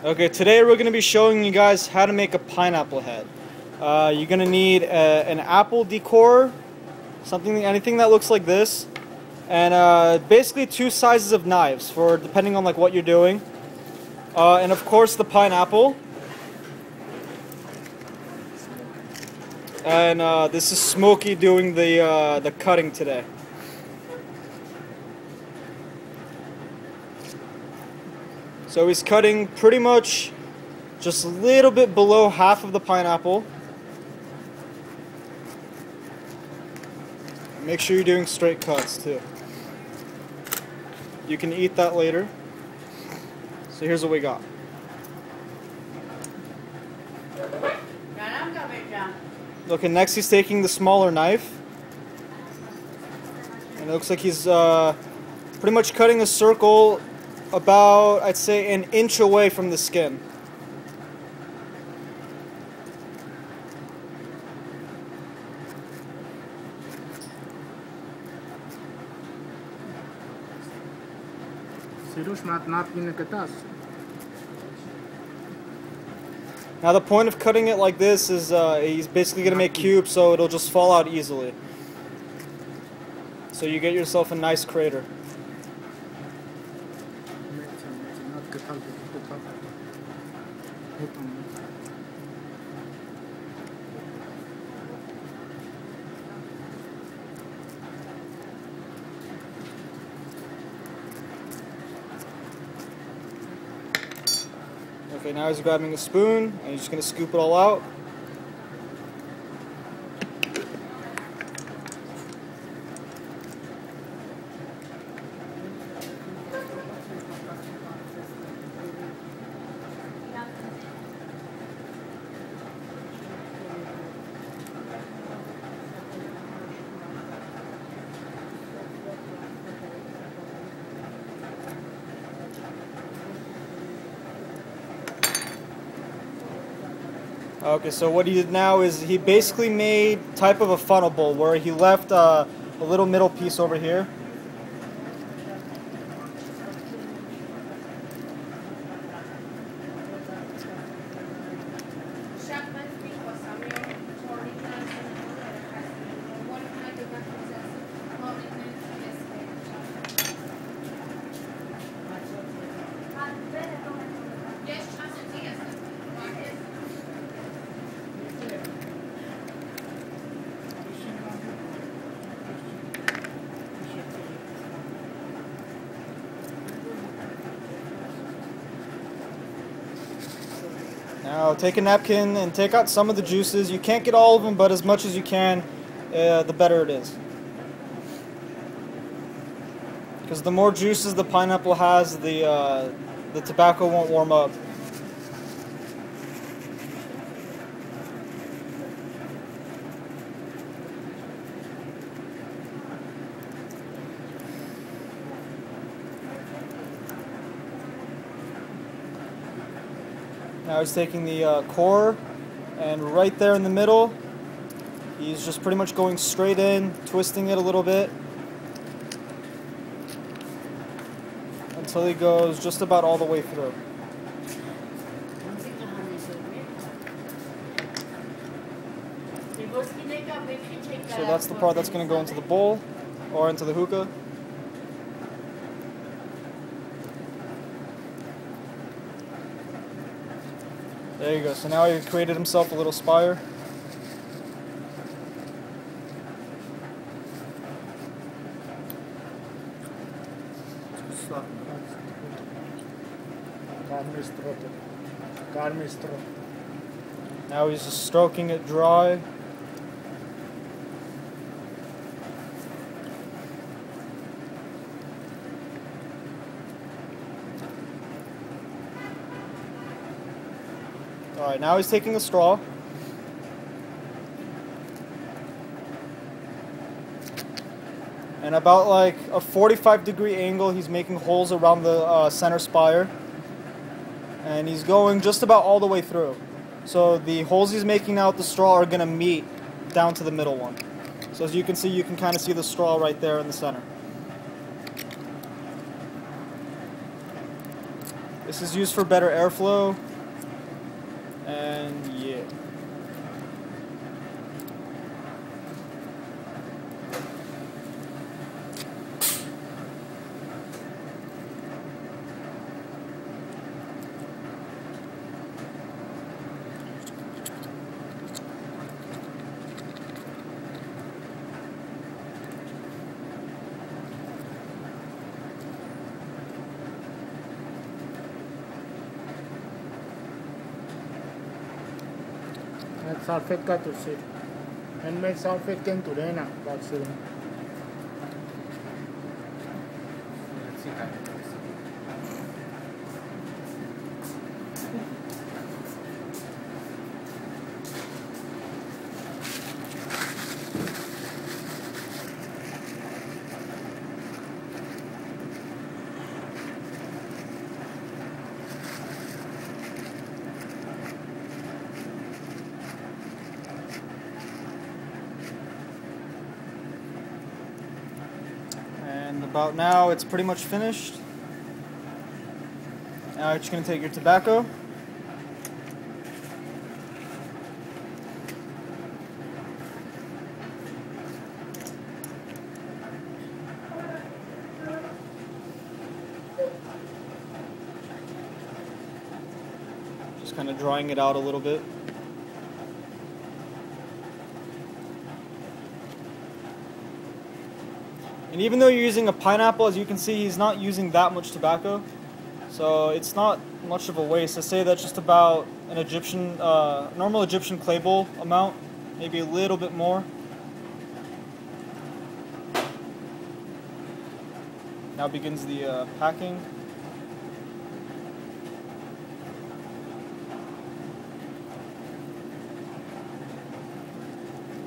Okay, today we're going to be showing you guys how to make a pineapple head. You're going to need an apple decor, anything that looks like this, and basically two sizes of knives for depending on like what you're doing, and of course the pineapple. And this is Smokey doing the cutting today. So he's cutting pretty much just a little bit below half of the pineapple. Make sure you're doing straight cuts too. You can eat that later. So here's what we got. Okay, next he's taking the smaller knife. And it looks like he's pretty much cutting a circle about, I'd say, an inch away from the skin. Now the point of cutting it like this is he's basically going to make cubes so it'll just fall out easily. So you get yourself a nice crater. Okay, now he's grabbing a spoon and he's just going to scoop it all out. Okay, so what he did now is he basically made type of a funnel bowl where he left a little middle piece over here. Now take a napkin and take out some of the juices. You can't get all of them, but as much as you can, the better it is. Because the more juices the pineapple has, the tobacco won't warm up. Now he's taking the core, and right there in the middle, he's just pretty much going straight in, twisting it a little bit, until he goes just about all the way through. So that's the part that's going to go into the bowl, or into the hookah. There you go. So now he created himself a little spire. Now he's just stroking it dry. Alright, now he's taking a straw. And about like a 45-degree angle, he's making holes around the center spire. And he's going just about all the way through. So the holes he's making now with the straw are going to meet down to the middle one. So as you can see, you can kind of see the straw right there in the center. This is used for better airflow. And yeah. Sulfate का तुझसे handmade sulfate can today na box room. Let's see how it goes. And about now, it's pretty much finished. Now you're just going to take your tobacco. Just kind of drying it out a little bit. And even though you're using a pineapple, as you can see, he's not using that much tobacco. So it's not much of a waste. I say that's just about an Egyptian, normal Egyptian clay bowl amount, maybe a little bit more. Now begins the packing.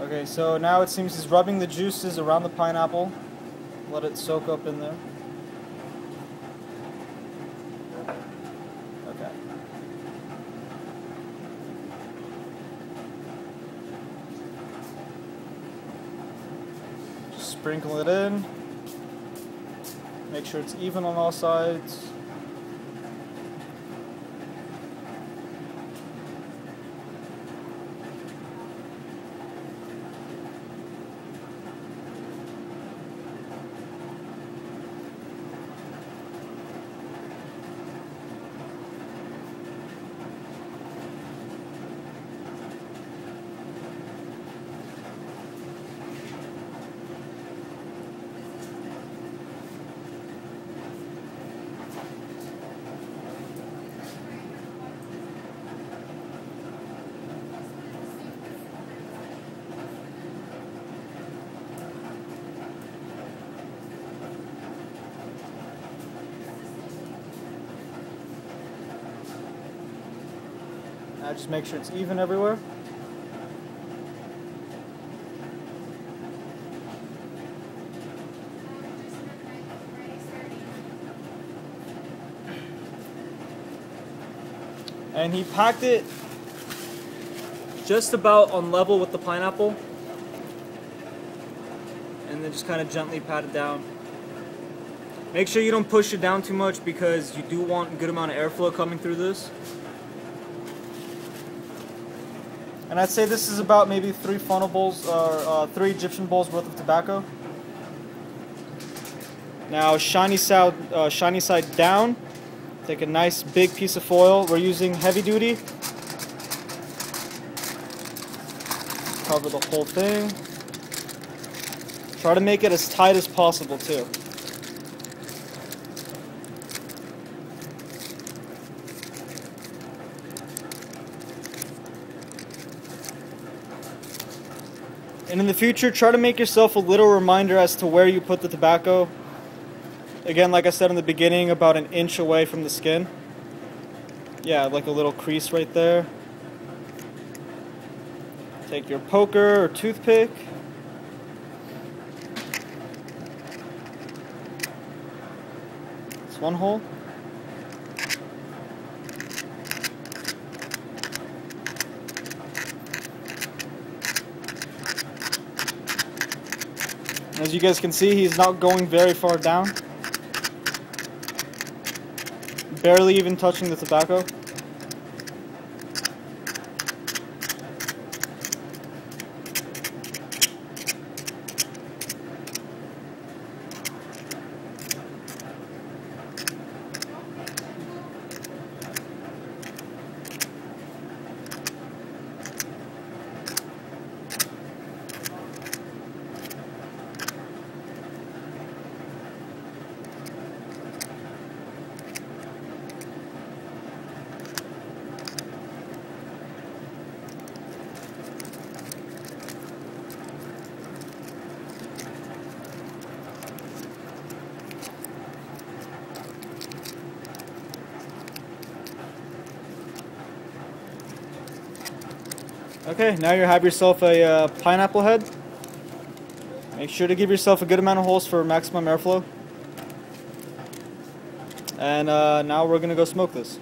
Okay, so now it seems he's rubbing the juices around the pineapple. Let it soak up in there. Okay. Just sprinkle it in. Make sure it's even on all sides. Now just make sure it's even everywhere. And he packed it just about on level with the pineapple. And then just kind of gently pat it down. Make sure you don't push it down too much because you do want a good amount of airflow coming through this. And I'd say this is about maybe 3 funnel bowls or 3 Egyptian bowls worth of tobacco. Now shiny side down. Take a nice big piece of foil. We're using heavy duty. Cover the whole thing. Try to make it as tight as possible too. And in the future, try to make yourself a little reminder as to where you put the tobacco. Again, like I said in the beginning, about an inch away from the skin. Yeah, like a little crease right there. Take your poker or toothpick. It's one hole. As you guys can see, he's not going very far down. Barely even touching the tobacco. Okay, now you have yourself a pineapple head. Make sure to give yourself a good amount of holes for maximum airflow. And now we're gonna go smoke this.